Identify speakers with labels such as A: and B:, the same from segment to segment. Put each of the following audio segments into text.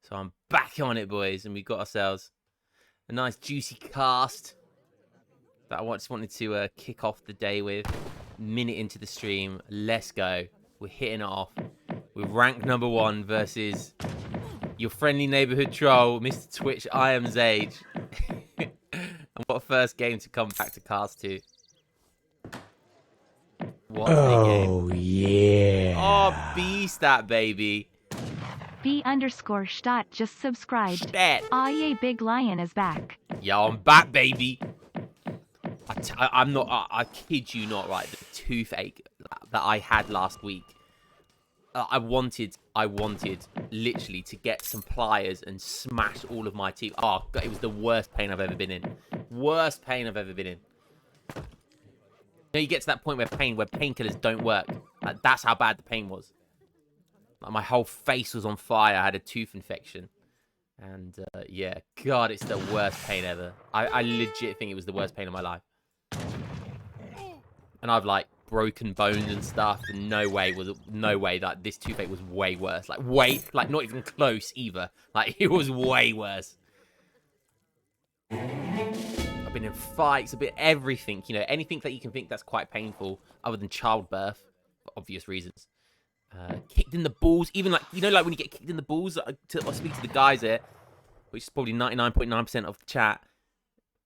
A: So I'm back on it, boys, and we got ourselves a nice juicy cast that I just wanted to kick off the day with. Minute into the stream, let's go. We're hitting it off. We're ranked #1 versus your friendly neighborhood troll, Mr. Twitch Iamxage. And what a first game to come back to cast to. What a game.
B: Oh, yeah.
A: Oh, beast that, baby.
C: B_Stott just subscribed.
A: Bet.
C: Aw, yay, Big Lion is back.
A: Yo, I'm back, baby. I'm not, I kid you not, right? The toothache that I had last week. I wanted literally to get some pliers and smash all of my teeth. Oh, God, it was the worst pain I've ever been in. Worst pain I've ever been in. You know, you get to that point where painkillers don't work. Like, that's how bad the pain was. Like, my whole face was on fire. I had a tooth infection. And, yeah, God, it's the worst pain ever. I legit think it was the worst pain of my life. And I've, like, broken bones and stuff. And no way that this toothache was way worse. Like, not even close either. Like, it was way worse. I've been in fights, a bit everything. You know, anything that you can think that's quite painful other than childbirth, for obvious reasons. Kicked in the balls, even like, you know, like when you get kicked in the balls, I speak to the guys here, which is probably 99.9% of the chat.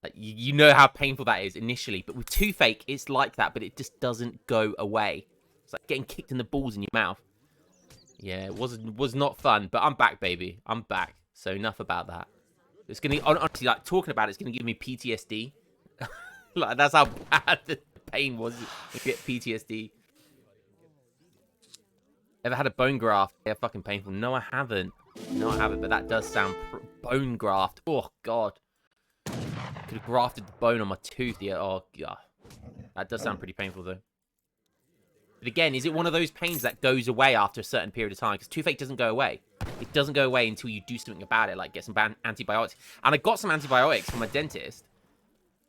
A: Like, you know how painful that is initially, but with toothache, it's like that, but it just doesn't go away. It's like getting kicked in the balls in your mouth. Yeah, it was not fun, but I'm back, baby. I'm back. So enough about that. It's gonna, honestly, like, talking about it's gonna give me PTSD. Like, that's how bad the pain was to get PTSD. Ever had a bone graft? Yeah, fucking painful. No, I haven't. No, I haven't, but that does sound... Bone graft. Oh, God. Could have grafted the bone on my tooth. Yeah, oh, God. That does sound pretty painful, though. But again, is it one of those pains that goes away after a certain period of time? Because toothache doesn't go away. It doesn't go away until you do something about it, like get some antibiotics. And I got some antibiotics from my dentist.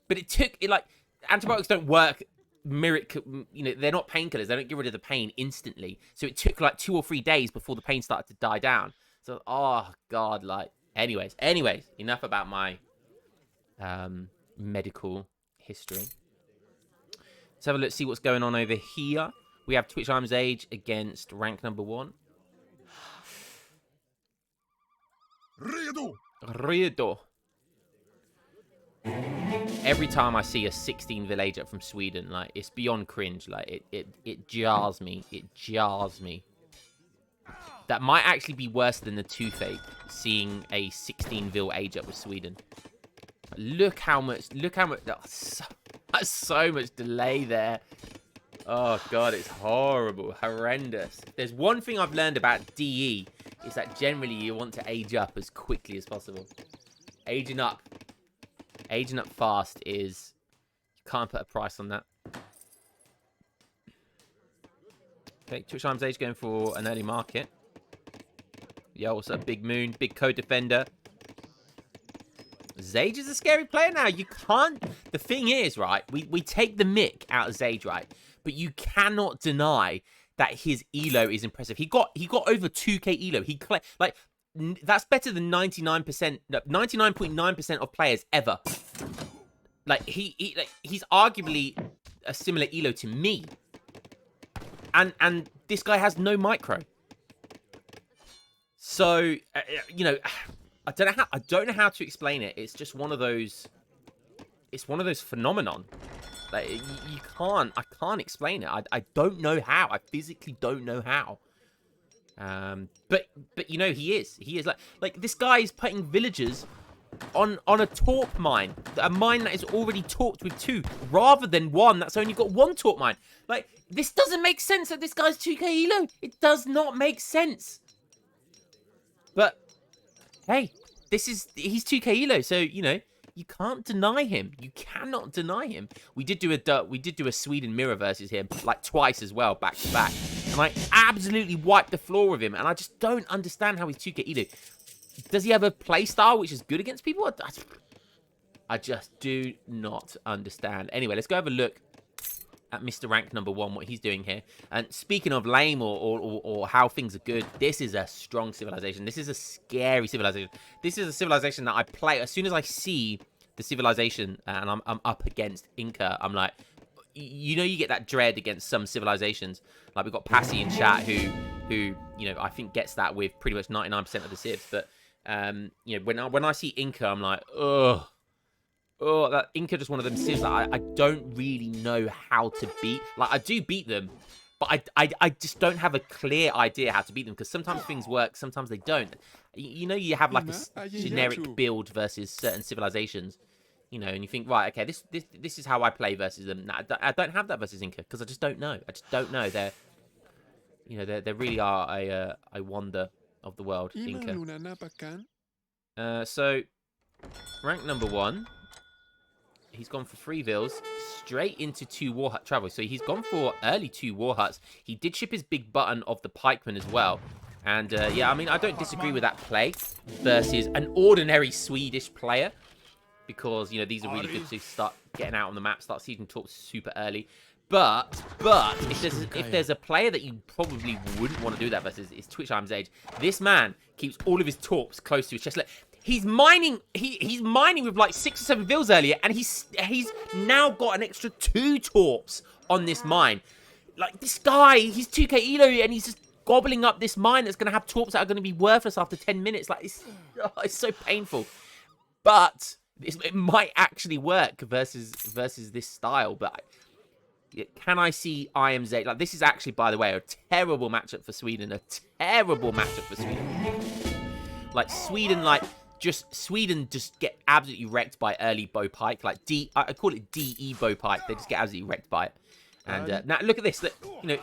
A: But it took... like, antibiotics don't work... you know, they're not painkillers. They don't get rid of the pain instantly. So it took like 2 or 3 days before the pain started to die down. So, oh God, like, anyways, enough about my medical history. Let's have a look, see what's going on over here. We have Twitch Iamxage against rank #1. Redo. Every time I see a 16 villager from Sweden, like, it's beyond cringe. Like, it jars me. It jars me. That might actually be worse than the toothache, seeing a 16 vil age up with Sweden. Look how much, that's so much delay there. Oh, God, it's horrible, horrendous. There's one thing I've learned about DE, is that generally you want to age up as quickly as possible. Aging up fast is... You can't put a price on that. Okay, Twitch Iamxage going for an early market. Yo, what's up, Big Moon? Big co-defender. Zage is a scary player now. You can't... The thing is, right, we take the mick out of Zage, right? But you cannot deny that his elo is impressive. He got over 2k elo. Like... That's better than 99.9% of players ever. Like, he's arguably a similar elo to me. And this guy has no micro. So, you know, I don't know how to explain it. It's just one of those... It's one of those phenomenon. Like, I can't explain it. I don't know how. I physically don't know how. But you know, he is like this guy is putting villagers on a torp mine, a mine that is already torped with 2, rather than 1 that's only got 1 torp mine. Like, this doesn't make sense that this guy's 2k elo. It does not make sense. But hey, he's 2k elo, so you know, you can't deny him. You cannot deny him. We did do a Sweden mirror versus him like twice as well, back to back. And I absolutely wiped the floor with him. And I just don't understand how he's 2k elo. Does he have a playstyle which is good against people? I just do not understand. Anyway, let's go have a look at Mr. Rank number 1, what he's doing here. And speaking of lame or how things are good, this is a strong civilization. This is a scary civilization. This is a civilization that I play. As soon as I see the civilization and I'm up against Inca, I'm like, you know, you get that dread against some civilizations. Like we've got Passy in chat who you know, I think gets that with pretty much 99% of the civs. But you know, when I see Inca, I'm like, ugh. Oh, that Inca just one of them civs that I don't really know how to beat. Like, I do beat them, but I just don't have a clear idea how to beat them. Because sometimes things work, sometimes they don't. You know, you have like a generic build versus certain civilizations. You know, and you think, right, okay, this is how I play versus them. Nah, I don't have that versus Inca because I just don't know. I just don't know. They're, you know, they really are a wonder of the world, Inca. So, rank number 1. He's gone for 3 vills, straight into 2 war hut travel. So he's gone for early 2 war huts. He did ship his big button of the pikeman as well. And yeah, I mean, I don't disagree with that play versus an ordinary Swedish player. Because, you know, these are really good to start getting out on the map, start seeing torps super early. But if there's a player that you probably wouldn't want to do that versus, is Twitch Iamxage. This man keeps all of his torps close to his chest. He's mining. He's mining with like 6 or 7 vills earlier, and he's now got an extra 2 torps on this mine. Like this guy, he's 2k elo, and he's just gobbling up this mine that's gonna have torps that are gonna be worthless after 10 minutes. Like it's so painful. But it might actually work versus this style. But can I see Iamxage? Like this is actually, by the way, a terrible matchup for Sweden. A terrible matchup for Sweden. Like Sweden, Sweden just get absolutely wrecked by early bow pike. Like I call it DE bow pike. They just get absolutely wrecked by it. And now look at this. Look, you know,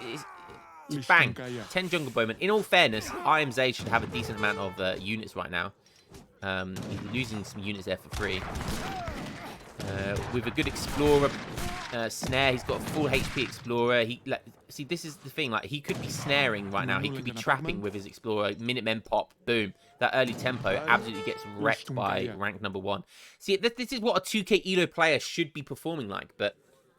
A: it's bang, 10 jungle bowmen. In all fairness, Iamxage should have a decent amount of units right now. He's losing some units there for free. With a good explorer snare, he's got a full HP explorer. See, this is the thing. Like he could be snaring right now. He could be trapping with his explorer. Minutemen pop, boom. That early tempo absolutely gets wrecked by rank number 1. See, this is what a 2k elo player should be performing like. But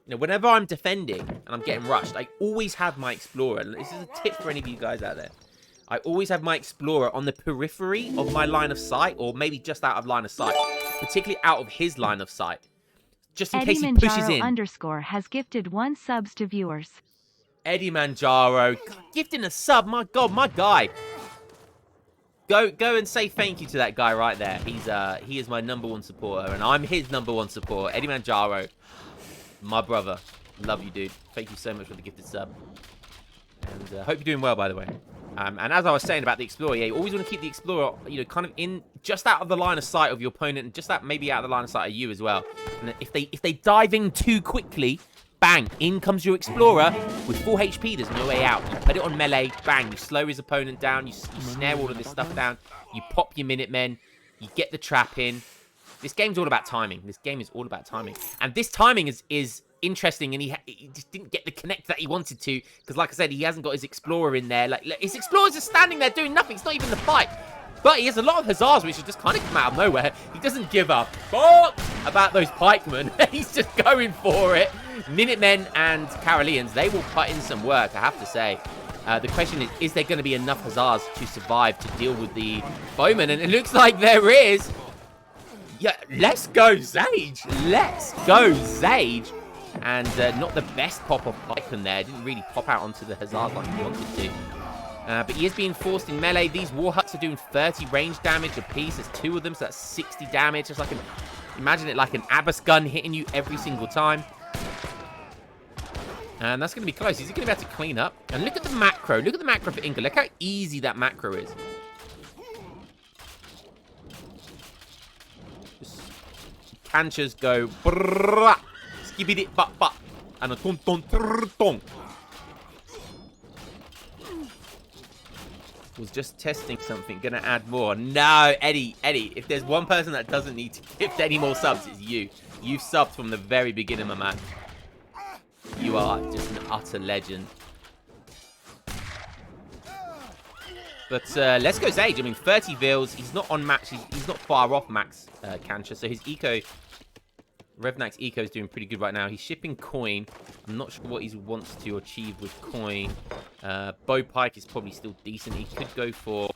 A: you know, whenever I'm defending and I'm getting rushed, I always have my explorer. And this is a tip for any of you guys out there. I always have my explorer on the periphery of my line of sight, or maybe just out of line of sight, particularly out of his line of sight, just in case he pushes in.
C: _ has gifted 1 subs to viewers.
A: Eddie Manjaro, gifting a sub. My God, my guy. Go and say thank you to that guy right there. He is my #1 supporter, and I'm his #1 supporter. Eddie Manjaro, my brother. Love you, dude. Thank you so much for the gifted sub. And hope you're doing well, by the way. And as I was saying about the Explorer, yeah, you always want to keep the Explorer, you know, kind of in just out of the line of sight of your opponent, and just that maybe out of the line of sight of you as well. And if they dive in too quickly, bang, in comes your Explorer with full HP. There's no way out. You put it on melee, bang, you slow his opponent down, you snare all of this stuff down, you pop your Minutemen, you get the trap in. This game's all about timing. This game is all about timing, and this timing is interesting, and he just didn't get the connect that he wanted to, because like I said, he hasn't got his Explorer in there. Like his Explorer's just standing there doing nothing. It's not even the fight, but he has a lot of huzzas which have just kind of come out of nowhere. He doesn't give a fuck about those pikemen. He's just going for it. Minutemen and Caroleans, they will put in some work, I have to say. The question is there going to be enough huzzas to survive to deal with the bowmen? And it looks like there is. Yeah, let's go Zage. Let's go Zage. And not the best pop of pikeman there. Didn't really pop out onto the huzzas like he wanted to. But he is being forced in melee. These war huts are doing 30 range damage apiece. There's 2 of them, so that's 60 damage. It's like imagine it like an Abbas gun hitting you every single time. And that's going to be close. Is he going to be able to clean up? And look at the macro. Look at the macro for Inca. Look how easy that macro is. Canchas go brrrr, skibidi bop bop, and a ton ton ton. Was just testing something. Gonna add more. No, Eddie. If there's one person that doesn't need to gift any more subs, it's you. You've subbed from the very beginning, my man. You are just an utter legend. But let's go Zage. I mean, 30 vills. He's not on max. He's not far off max Cancha. So his eco Revnak's eco is doing pretty good right now. He's shipping coin. I'm not sure what he wants to achieve with coin. Bow pike is probably still decent. He could go for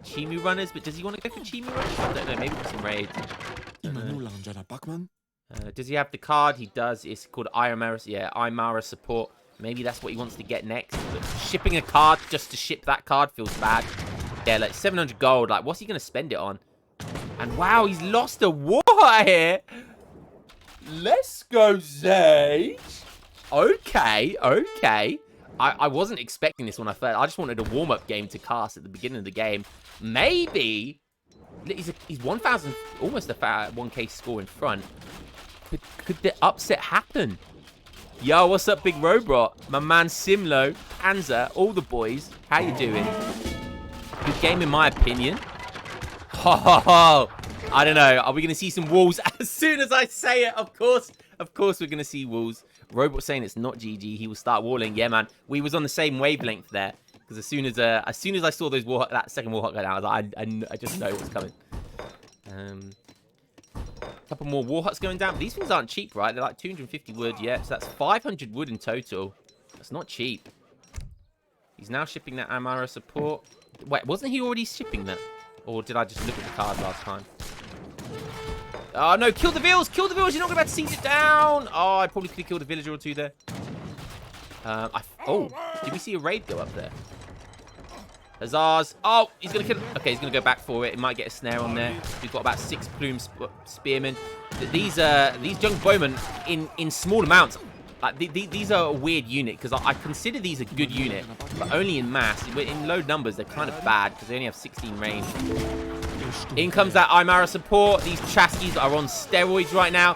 A: Chimu runners, but does he want to go for Chimu runners? I don't know. Maybe for some raids. Does he have the card? He does. It's called Iamxage. Yeah, Imara support. Maybe that's what he wants to get next. But shipping a card just to ship that card feels bad. Yeah, like 700 gold. Like, what's he going to spend it on? And wow, he's lost a war here. Let's go, Sage. Okay, okay. I wasn't expecting this when I first. I just wanted a warm-up game to cast at the beginning of the game. Maybe he's 1,000, almost a 1k score in front. Could the upset happen? Yo, what's up, Big Robot? My man Simlo, Panzer, all the boys. How you doing? Good game in my opinion. Ho ho ho. I don't know. Are we going to see some walls as soon as I say it? Of course we're going to see walls. Robot saying it's not GG. He will start walling. Yeah, man. We was on the same wavelength there. Because as soon as I saw those that second Warhawk go down, I was like, I just know what's coming. A couple more Warhawks going down. But these things aren't cheap, right? They're like 250 wood. Yeah, so that's 500 wood in total. That's not cheap. He's now shipping that Amara support. Wait, wasn't he already shipping that? Or did I just look at the card last time? Oh, no. Kill the vills. Kill the vills. You're not going to be able to siege it down. Oh, I probably could have killed a villager or two there. Oh, did we see a raid go up there? Huzzahs. Oh, he's going to kill. Okay, he's going to go back for it. It might get a snare on there. We've got about 6 plume spearmen. These young bowmen in small amounts. Like these are a weird unit because I consider these a good unit, but only in mass. In low numbers, they're kind of bad because they only have 16 range. In comes that Imara support. These Chaskies are on steroids right now.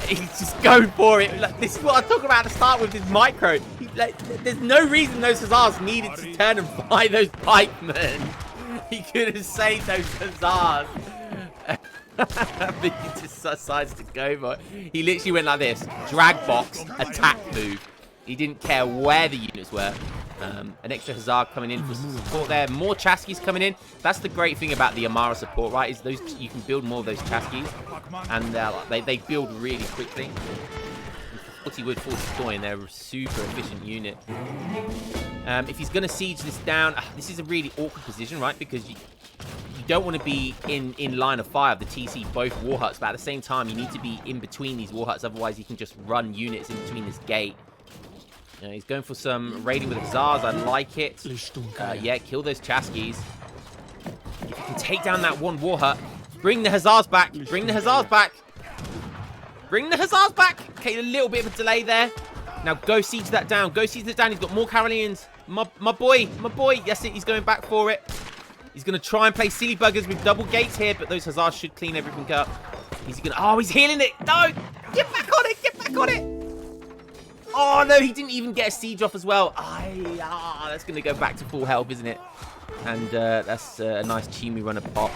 A: He's just going for it. Like, this is what I talk about to start with, this micro. There's no reason those Hussars needed to turn and fight those pikemen. He could have saved those Hussars. But he just decides to go for it. He literally went like this. Drag box, attack move. He didn't care where the units were. An extra Hussar coming in for support there. More Chaskies coming in. That's the great thing about the Amara support, right? Is those you can build more of those Chaskies. And they build really quickly. 40 wood, 40 coin. They're a super efficient unit. If he's going to siege this down, this is a really awkward position, right? Because you don't want to be in line of fire of the TC both war huts, but at the same time, you need to be in between these war huts. Otherwise, you can just run units in between this gate. He's going for some raiding with Hussars. I like it. Yeah, kill those Chaskies. If you can take down that one war hut, bring the Hussars back. Bring the Hussars back. Bring the Hussars back. Okay, a little bit of a delay there. Now go siege that down. Go siege that down. He's got more Karelians. My boy. Yes, he's going back for it. He's going to try and play silly buggers with double gates here, but those Hussars should clean everything up. He's going to... Oh, he's healing it. No. Get back on it. Get back on it. Oh, no, he didn't even get a siege off as well. That's going to go back to full health, isn't it? And that's a nice Chimu runner pop.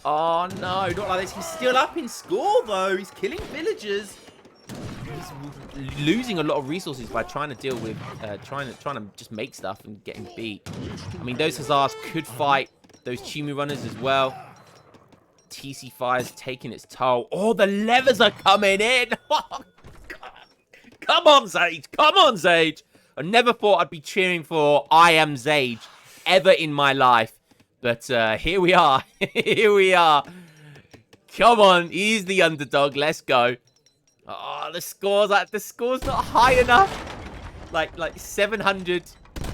A: Oh, no, not like this. He's still up in score, though. He's killing villagers. He's losing a lot of resources by trying to deal with, trying to just make stuff and getting beat. I mean, those Hussars could fight those Chimu runners as well. TC Fire's taking its toll. Oh, the levers are coming in. Oh, come on, Sage. Come on, Sage. I never thought I'd be cheering for Iamxage ever in my life. But here we are. Here we are. Come on. He's the underdog. Let's go. Oh, the score's not high enough. Like 700.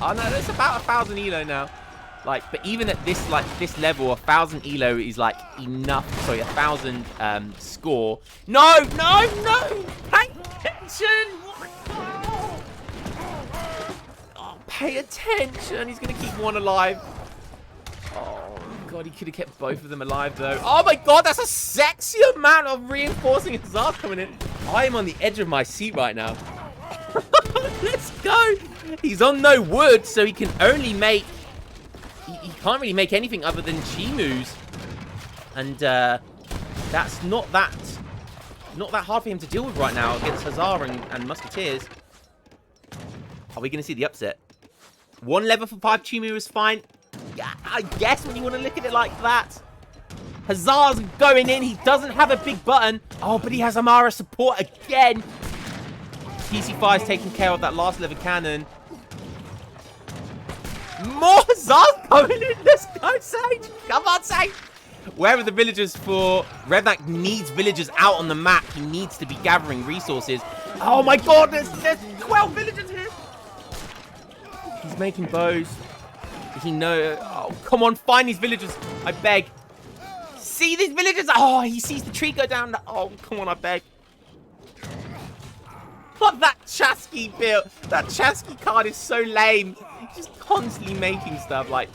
A: Oh, no, that's about 1,000 elo now. But even at this level, 1,000 elo is enough. Sorry, 1,000 score. No. Pay attention. Oh, pay attention. He's gonna keep one alive. Oh god, he could have kept both of them alive though. Oh my god, that's a sexy amount of reinforcing Hussars coming in. I am on the edge of my seat right now. Let's go. He's on no wood, so he can only make. He can't really make anything other than Chimus, and that's not that hard for him to deal with right now against Hussar and Musketeers. Are we going to see the upset? One level for 5 Chimu is fine. Yeah, I guess when you want to look at it like that. Hazard's going in. He doesn't have a big button. Oh, but he has Amara support again. TC5 is taking care of that last lever cannon. More Hazard coming in. Let's go, Sage. Come on, Sage. Where are the villagers for... Revnak needs villagers out on the map. He needs to be gathering resources. Oh, my God. There's 12 villagers here. He's making bows. He knows... Oh, come on. Find these villagers. I beg. See these villagers? Oh, he sees the tree go down. Oh, come on. I beg. What that Chasky build? That Chasky card is so lame. He's just constantly making stuff. Like,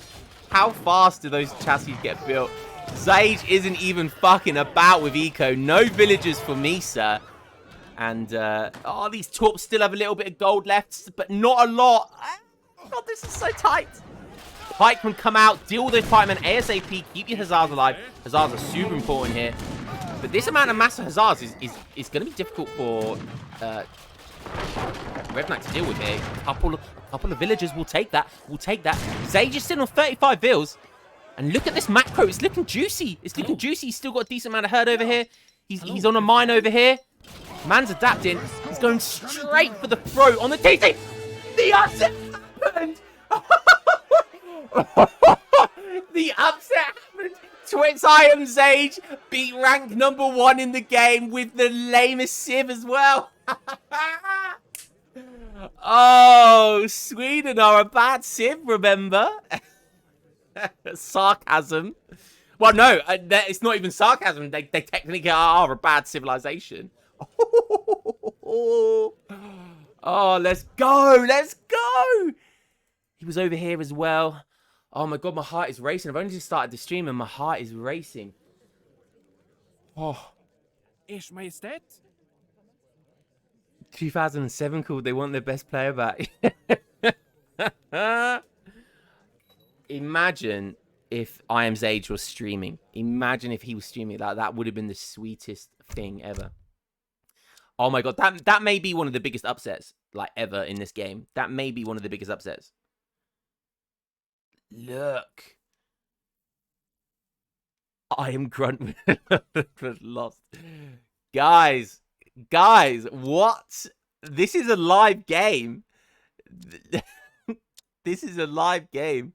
A: how fast do those Chaskys get built? Sage isn't even fucking about with eco. No villagers for me, sir. And, oh, these torps still have a little bit of gold left, but not a lot. God, this is so tight. Pikemen come out, deal with those pikemen ASAP, keep your Hazards alive. Hazards are super important here. But this amount of massive Hazards is going to be difficult for Revnak to deal with here. A couple of villagers will take that. Sage is still on 35 vills. And look at this macro. It's looking juicy. He's still got a decent amount of herd over here. He's on a mine over here. Man's adapting. He's going straight for the throat on the TT. The upset happened. The upset happened. Twit's Iamxage beat rank #1 in the game with the lamest Civ as well. Oh, Sweden are a bad Civ, remember? Sarcasm. Well, no, it's not even sarcasm. They technically are a bad civilization. Oh, let's go. Let's go. He was over here as well. Oh, my God, my heart is racing. I've only just started the stream and my heart is racing. Oh.
B: Ers Majestät?
A: 2007 called. They want their best player back. Imagine if Iamxage was streaming. Imagine if he was streaming that. That would have been the sweetest thing ever. Oh my God, that may be one of the biggest upsets like ever in this game. That may be one of the biggest upsets. Look. I am grunt lost. Guys, what? This is a live game. This is a live game.